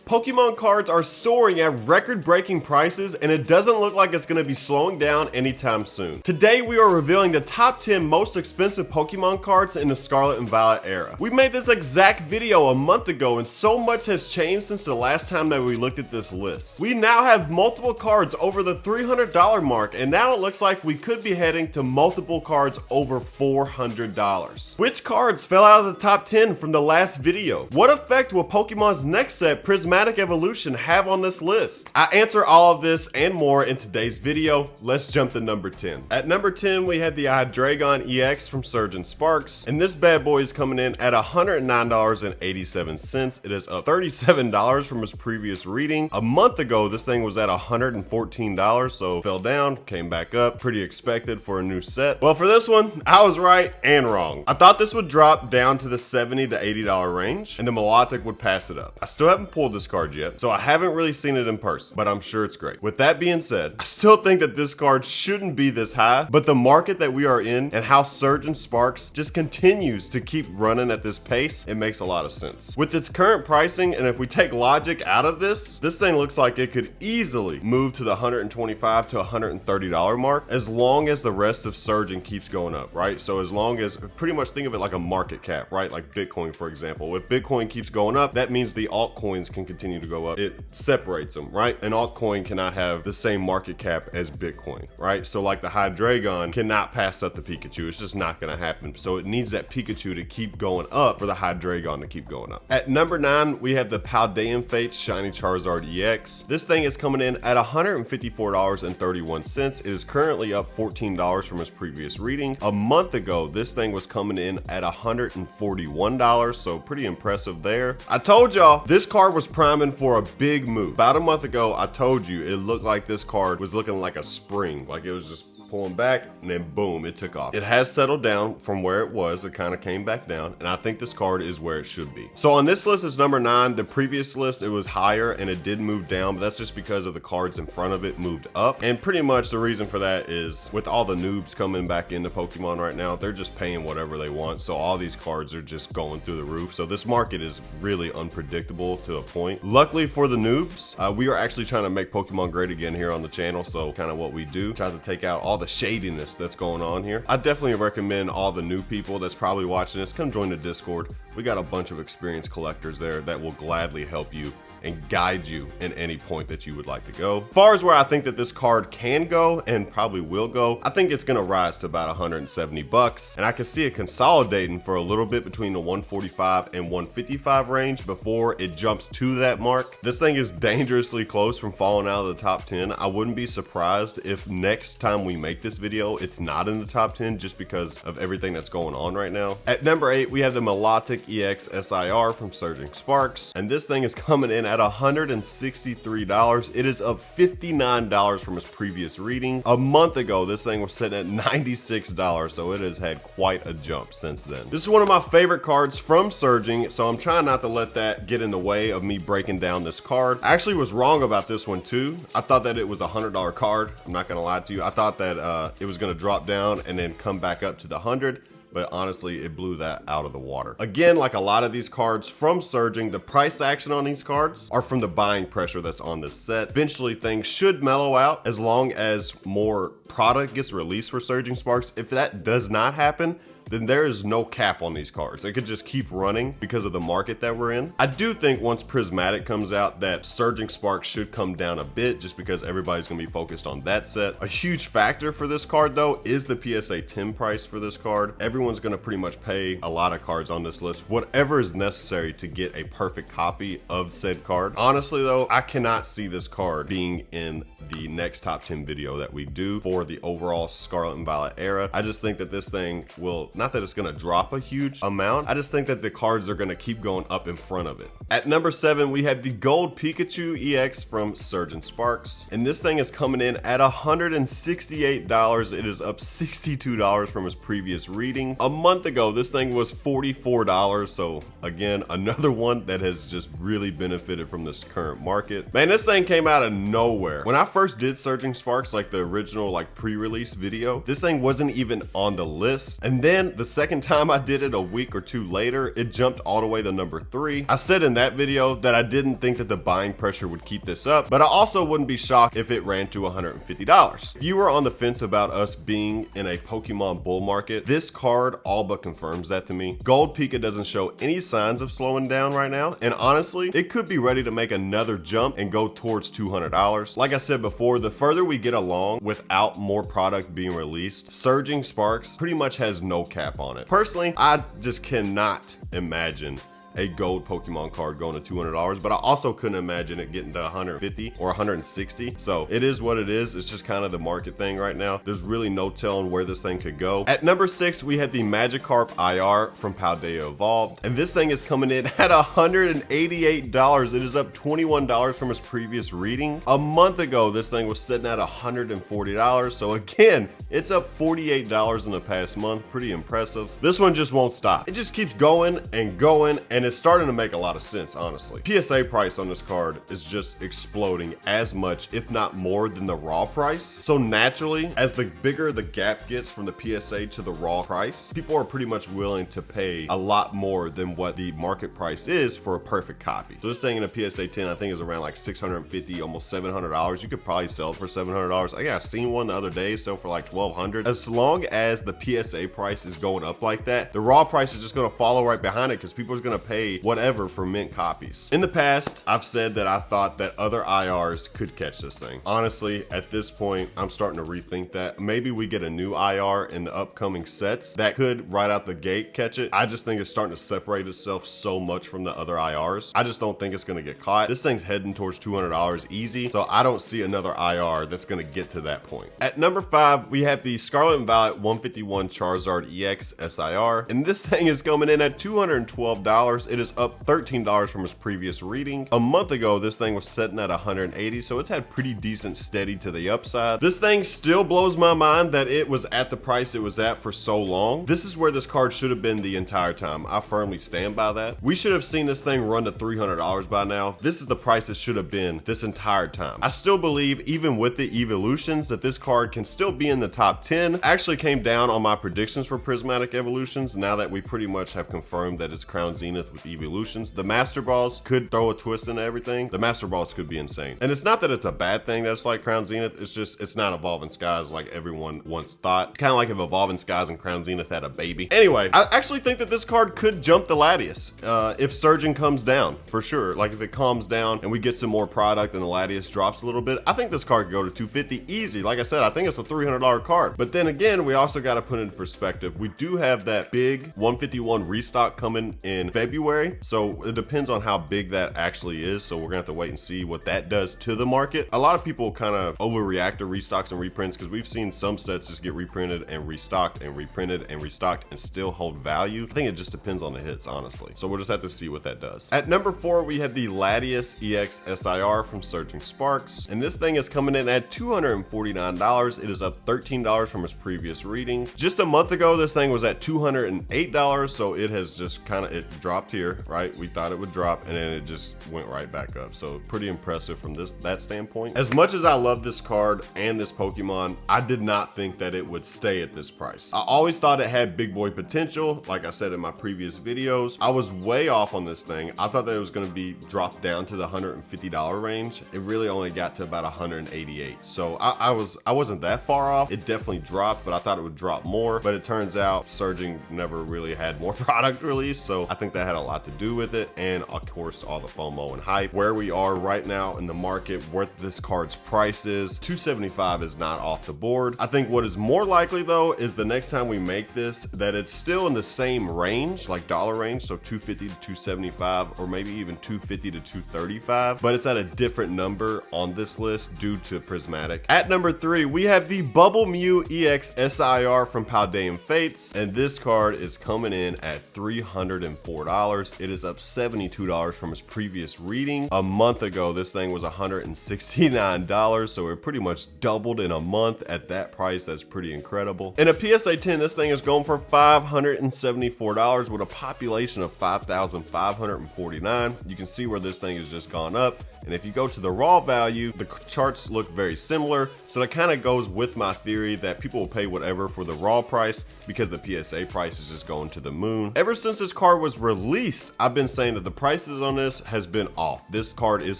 Pokemon cards are soaring at record-breaking prices, and it doesn't look like it's going to be slowing down anytime soon. Today, we are revealing the top 10 most expensive Pokemon cards in the Scarlet and Violet era. We made this exact video a month ago, and so much has changed since the last time that we looked at this list. We now have multiple cards over the $300 mark, and now it looks like we could be heading to multiple cards over $400. Which cards fell out of the top 10 from the last video? What effect will Pokemon's next set, Prismatic Evolution, have on this list? I answer all of this and more in today's video. Let's jump to number 10. At number 10, we had the Hydreigon EX from Surge and Sparks, and this bad boy is coming in at $109.87. It is up $37 from its previous reading. A month ago, this thing was at $114, so fell down, came back up. Pretty expected for a new set. Well, for this one, I was right and wrong. I thought this would drop down to the $70 to $80 range, and the Melodic would pass it up. I still haven't pulled this card yet, so I haven't really seen it in person, but I'm sure it's great. With that being said, I still think that this card shouldn't be this high, but the market that we are in and how Surge and Sparks just continues to keep running at this pace, it makes a lot of sense. With its current pricing, and if we take logic out of this thing looks like it could easily move to the $125 to $130 mark as long as the rest of Surging keeps going up, right? So as long as, pretty much think of it like a market cap, right? Like Bitcoin, for example. If Bitcoin keeps going up, that means the altcoins can continue to go up. It separates them, right? An altcoin cannot have the same market cap as Bitcoin, right? So like the Hydreigon cannot pass up the Pikachu. It's just not gonna happen. So it needs that Pikachu to keep going up for the Hydreigon to keep going up. At number 9, we have the Paldean Fates Shiny Charizard EX. This thing is coming in at $154.31. It is currently up $14 from its previous reading. A month ago, this thing was coming in at $141, so pretty impressive there. I told y'all this card was priming for a big move. About a month ago, I told you it looked like this card was looking like a spring, like it was just pulling back and then boom, it took off. It has settled down from where it was. It kind of came back down, and I think this card is where it should be. So on this list, it's number 9. The previous list, it was higher and it did move down, but that's just because of the cards in front of it moved up. And pretty much the reason for that is with all the noobs coming back into Pokemon right now, they're just paying whatever they want. So all these cards are just going through the roof. So this market is really unpredictable to a point. Luckily for the noobs, we are actually trying to make Pokemon great again here on the channel. So kind of what we do, try to take out all the shadiness that's going on here. I definitely recommend all the new people that's probably watching this, come join the Discord. We got a bunch of experienced collectors there that will gladly help you and guide you in any point that you would like to go. As far as where I think that this card can go and probably will go, I think it's gonna rise to about 170 bucks, and I can see it consolidating for a little bit between the 145 and 155 range before it jumps to that mark. This thing is dangerously close from falling out of the top 10. I wouldn't be surprised if next time we make this video, it's not in the top 10 just because of everything that's going on right now. At number 8, we have the Melodic EX SIR from Surging Sparks, and this thing is coming in at $163. It is up $59 from its previous reading. A month ago, this thing was sitting at $96, so it has had quite a jump since then. This is one of my favorite cards from Surging, so I'm trying not to let that get in the way of me breaking down this card. I actually was wrong about this one too. I thought that it was a $100 card. I'm not gonna lie to you. I thought that it was gonna drop down and then come back up to the 100. But honestly, it blew that out of the water. Again, like a lot of these cards from Surging, the price action on these cards are from the buying pressure that's on this set. Eventually, things should mellow out as long as more product gets released for Surging Sparks. If that does not happen, then there is no cap on these cards. It could just keep running because of the market that we're in. I do think once Prismatic comes out that Surging Sparks should come down a bit just because everybody's gonna be focused on that set. A huge factor for this card though is the PSA 10 price for this card. Everyone's gonna pretty much pay a lot of cards on this list, whatever is necessary to get a perfect copy of said card. Honestly though, I cannot see this card being in the next top 10 video that we do for the overall Scarlet and Violet era. I just think that this thing will, not that it's gonna drop a huge amount, I just think that the cards are gonna keep going up in front of it. At number 7, we have the Gold Pikachu EX from Surge and Sparks, and this thing is coming in at $168. It is up $62 from its previous reading. A month ago, this thing was $44, so again, another one that has just really benefited from this current market. Man, this thing came out of nowhere. When I first did Surging Sparks, like the original like pre-release video, this thing wasn't even on the list, and then And the second time I did it a week or two later, it jumped all the way to number 3. I said in that video that I didn't think that the buying pressure would keep this up, but I also wouldn't be shocked if it ran to $150. If you were on the fence about us being in a Pokemon bull market, this card all but confirms that to me. Gold Pika doesn't show any signs of slowing down right now, and honestly, it could be ready to make another jump and go towards $200. Like I said before, the further we get along without more product being released, Surging Sparks pretty much has no cap on it. Personally, I just cannot imagine a gold Pokemon card going to $200, but I also couldn't imagine it getting to 150 or 160. So it is what it is. It's just kind of the market thing right now. There's really no telling where this thing could go. At number 6, we had the Magikarp IR from Paldean Evolved, and this thing is coming in at $188. It is up $21 from its previous reading. A month ago, this thing was sitting at $140. So again, it's up $48 in the past month. Pretty impressive. This one just won't stop. It just keeps going and going, and it's starting to make a lot of sense, honestly. PSA price on this card is just exploding as much, if not more, than the raw price. So naturally, as the bigger the gap gets from the PSA to the raw price, people are pretty much willing to pay a lot more than what the market price is for a perfect copy. So this thing in a PSA 10, I think is around like $650, almost $700. You could probably sell it for $700. I think I seen one the other day sell for like $1,200. As long as the PSA price is going up like that, the raw price is just gonna follow right behind it because people are gonna pay whatever for mint copies. In the past, I've said that I thought that other IRs could catch this thing. Honestly, at this point, I'm starting to rethink that. Maybe we get a new IR in the upcoming sets that could right out the gate catch it. I just think it's starting to separate itself so much from the other IRs. I just don't think it's gonna get caught. This thing's heading towards $200 easy, so I don't see another IR that's gonna get to that point. At number 5, we have the Scarlet and Violet 151 Charizard EX SIR, and this thing is coming in at $212. It is up $13 from its previous reading. A month ago, this thing was sitting at $180, so it's had pretty decent steady to the upside. This thing still blows my mind that it was at the price it was at for so long. This is where this card should have been the entire time. I firmly stand by that. We should have seen this thing run to $300 by now. This is the price it should have been this entire time. I still believe, even with the evolutions, that this card can still be in the top 10. I actually came down on my predictions for Prismatic Evolutions now that we pretty much have confirmed that it's Crown Zenith with evolutions. The Master Balls could throw a twist into everything. The Master Balls could be insane. And it's not that it's a bad thing that's like Crown Zenith, it's just, it's not Evolving Skies like everyone once thought. It's kind of like if Evolving Skies and Crown Zenith had a baby. Anyway, I actually think that this card could jump the Latias if Surging comes down, for sure. Like if it calms down and we get some more product and the Latias drops a little bit, I think this card could go to $250 easy. Like I said, I think it's a $300 card. But then again, we also got to put it in perspective. We do have that big 151 restock coming in February. So it depends on how big that actually is. So we're gonna have to wait and see what that does to the market. A lot of people kind of overreact to restocks and reprints because we've seen some sets just get reprinted and restocked and reprinted and restocked and still hold value. I think it just depends on the hits, honestly. So we'll just have to see what that does. At number 4, we have the Latias EX SIR from Surging Sparks, and this thing is coming in at $249. It is up $13 from its previous reading. Just a month ago, this thing was at $208, so it has just kind of, it dropped here, right? We thought it would drop and then it just went right back up. So pretty impressive from that standpoint. As much as I love this card and this Pokemon, I did not think that it would stay at this price. I always thought it had big boy potential. Like I said in my previous videos, I was way off on this thing. I thought that it was going to be dropped down to the $150 range. It really only got to about $188. So I wasn't that far off. It definitely dropped, but I thought it would drop more. But it turns out Surging never really had more product released. So I think that had a lot to do with it. And of course, all the FOMO and hype. Where we are right now in the market, what this card's price is, $275 is not off the board. I think what is more likely though is the next time we make this, that it's still in the same range, like dollar range, so $250 to $275, or maybe even $250 to $235, but it's at a different number on this list due to Prismatic. At number 3, we have the Bubble Mew EX SIR from Paldean Fates, and this card is coming in at $304. $100. It is up $72 from its previous reading. A month ago, this thing was $169, so it pretty much doubled in a month. At that price, that's pretty incredible. In a PSA 10, this thing is going for $574 with a population of 5,549. You can see where this thing has just gone up. And if you go to the raw value, the charts look very similar. So that kind of goes with my theory that people will pay whatever for the raw price because the PSA price is just going to the moon. Ever since this card was released, I've been saying that the prices on this has been off. This card is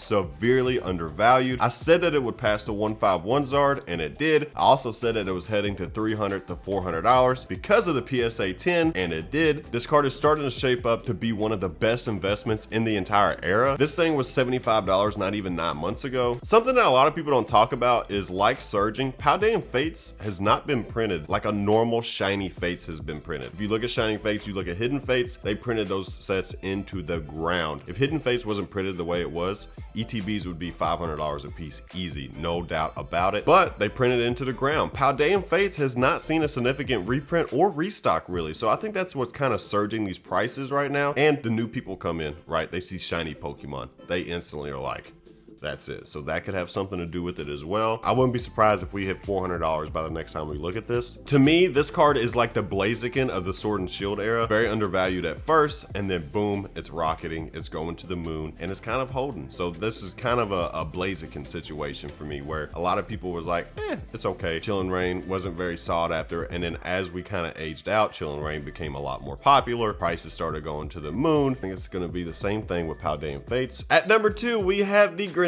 severely undervalued. I said that it would pass the 151 Zard, and it did. I also said that it was heading to $300 to $400 because of the PSA 10, and it did. This card is starting to shape up to be one of the best investments in the entire era. This thing was $75 not even 9 months ago. Something that a lot of people don't talk about is, like Surging, Paldean Fates has not been printed like a normal shiny Fates has been printed. If you look at Shining Fates, you look at Hidden Fates, they printed those sets into the ground. If Hidden Fates wasn't printed the way it was, ETBs would be $500 a piece, easy, no doubt about it. But they printed it into the ground. Paldean Fates has not seen a significant reprint or restock really, so I think that's what's kind of surging these prices right now. And the new people come in, right? They see shiny Pokemon, they instantly are like, that's it. So that could have something to do with it as well. I wouldn't be surprised if we hit $400 by the next time we look at this. To me, this card is like the Blaziken of the Sword and Shield era. Very undervalued at first, and then boom, it's rocketing, it's going to the moon, and it's kind of holding. So this is kind of a Blaziken situation for me, where a lot of people was like, it's okay. Chillin' Rain wasn't very sought after, and then as we kind of aged out, Chillin' Rain became a lot more popular. Prices started going to the moon. I think it's going to be the same thing with Paldean Fates. At number 2, we have the Greninja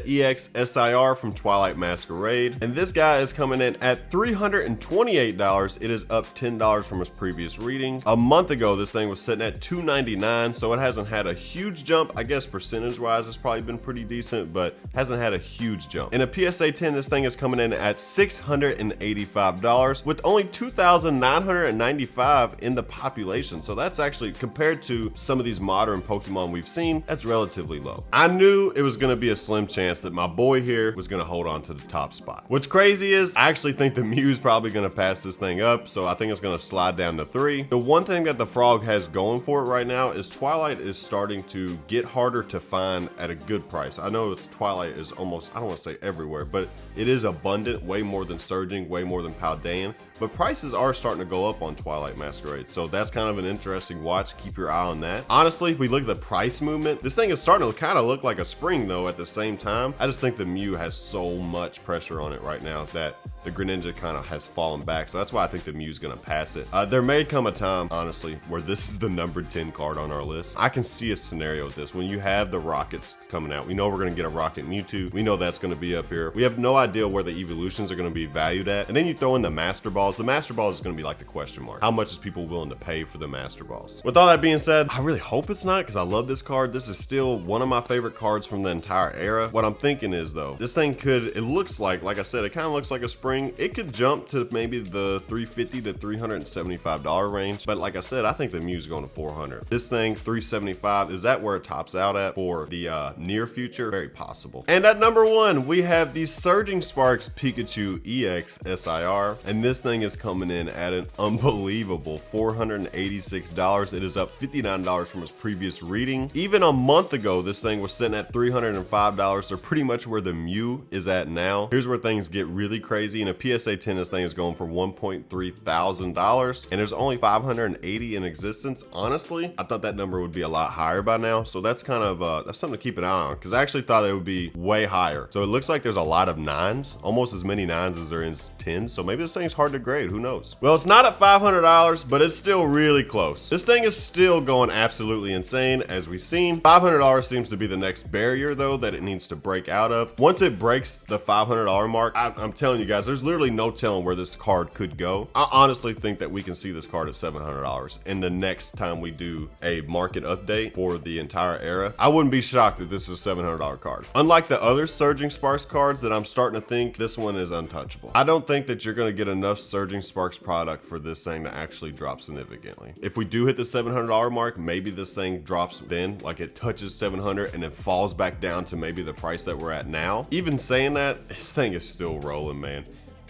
EX SIR from Twilight Masquerade, and this guy is coming in at $328. It is up $10 from its previous reading. A month ago, this thing was sitting at $299, so it hasn't had a huge jump. I guess percentage wise it's probably been pretty decent, but hasn't had a huge jump. In a PSA 10, this thing is coming in at $685 with only 2,995 in the population, so that's actually, compared to some of these modern Pokemon we've seen, that's relatively low. I knew it was going to be a slim chance that my boy here was going to hold on to the top spot. What's crazy is I actually think the Mew's probably going to pass this thing up, so I think it's going to slide down to 3. The one thing that the Frog has going for it right now is Twilight is starting to get harder to find at a good price. I know Twilight is almost, I don't want to say everywhere, but it is abundant, way more than Surging, way more than Paldean. But prices are starting to go up on Twilight Masquerade, so that's kind of an interesting watch. Keep your eye on that. Honestly, if we look at the price movement, this thing is starting to kind of look like a spring though at the same time. I just think the Mew has so much pressure on it right now that the Greninja kind of has fallen back, so that's why I think the Mew's gonna pass it. There may come a time, honestly, where this is the number 10 card on our list. I can see a scenario with this. When you have the Rockets coming out, we know we're gonna get a Rocket Mewtwo. We know that's gonna be up here. We have no idea where the evolutions are gonna be valued at. And then you throw in the Master Balls. The Master Balls is gonna be like the question mark. How much is people willing to pay for the Master Balls? With all that being said, I really hope it's not, because I love this card. This is still one of my favorite cards from the entire era. What I'm thinking is though, this thing could, it looks like I said, it kind of looks like a spring. It could jump to maybe the $350 to $375 range, but like I said, I think the Mew's going to $400. This thing $375, is that where it tops out at for the near future? Very possible. And at number 1, we have the Surging Sparks Pikachu EX SIR, and this thing is coming in at an unbelievable $486. It is up $59 from its previous reading. Even a month ago, this thing was sitting at $305, so pretty much where the Mew is at now. Here's where things get really crazy. In a PSA 10, this thing is going for $1.3 thousand, and there's only 580 in existence. Honestly, I thought that number would be a lot higher by now, so that's kind of that's something to keep an eye on, because I actually thought it would be way higher. So it looks like there's a lot of 9s, almost as many 9s as there is 10s, so maybe this thing's hard to grade, who knows? Well, it's not at $500, but it's still really close. This thing is still going absolutely insane, as we've seen. $500 seems to be the next barrier though that it needs to break out of. Once it breaks the $500 mark, I'm telling you guys, there's literally no telling where this card could go. I honestly think that we can see this card at $700 in the next time we do a market update for the entire era. I wouldn't be shocked if this is a $700 card. Unlike the other Surging Sparks cards that I'm starting to think, this one is untouchable. I don't think that you're going to get enough Surging Sparks product for this thing to actually drop significantly. If we do hit the $700 mark, maybe this thing drops then, like it touches 700 and it falls back down to maybe the price that we're at now. Even saying that, this thing is still rolling, man.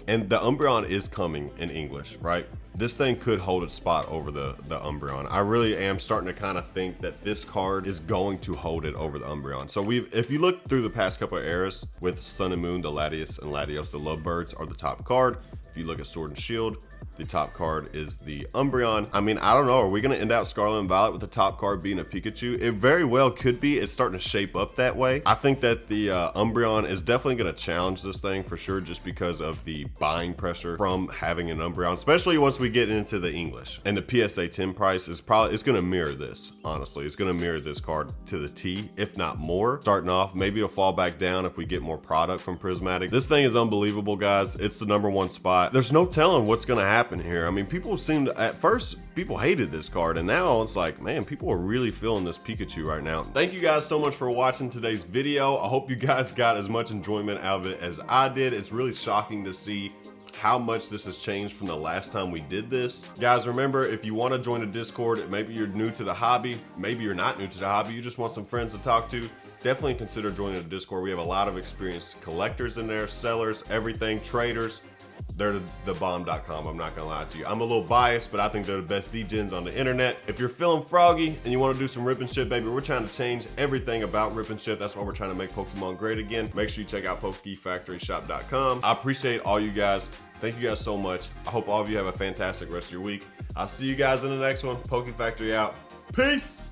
And the Umbreon is coming in English, right? this thing could hold its spot over the Umbreon. I really am starting to kind of think that this card is going to hold it over the Umbreon. So if you look through the past couple of eras with Sun and Moon, the Latios and Latios, the Lovebirds are the top card. If you look at Sword and Shield, the top card is the Umbreon. I mean, I don't know. Are we going to end out Scarlet and Violet with the top card being a Pikachu? It very well could be. It's starting to shape up that way. I think that the Umbreon is definitely going to challenge this thing for sure, just because of the buying pressure from having an Umbreon, especially once we get into the English. And the PSA 10 price is probably, it's going to mirror this, honestly. It's going to mirror this card to the T, if not more. Starting off, maybe it'll fall back down if we get more product from Prismatic. This thing is unbelievable, guys. It's the #1 spot. There's no telling what's going to happen here. I mean, people seem to, at first, people hated this card, and now it's like, man, people are really feeling this Pikachu right now. Thank you guys so much for watching today's video. I hope you guys got as much enjoyment out of it as I did. It's really shocking to see how much this has changed from the last time we did this. Guys, remember, if you want to join a Discord, maybe you're new to the hobby, maybe you're not new to the hobby, you just want some friends to talk to, definitely consider joining the Discord. We have a lot of experienced collectors in there, sellers, everything, traders. They're the bomb.com, I'm not gonna lie to you. I'm a little biased, but I think they're the best degens on the internet. If you're feeling froggy and you want to do some rip and shit, baby, we're trying to change everything about rip and shit. That's why we're trying to make Pokemon great again. Make sure you check out PokeFactoryShop.com. I appreciate all you guys. Thank you guys so much. I hope all of you have a fantastic rest of your week. I'll see you guys in the next one. Poke Factory out. Peace!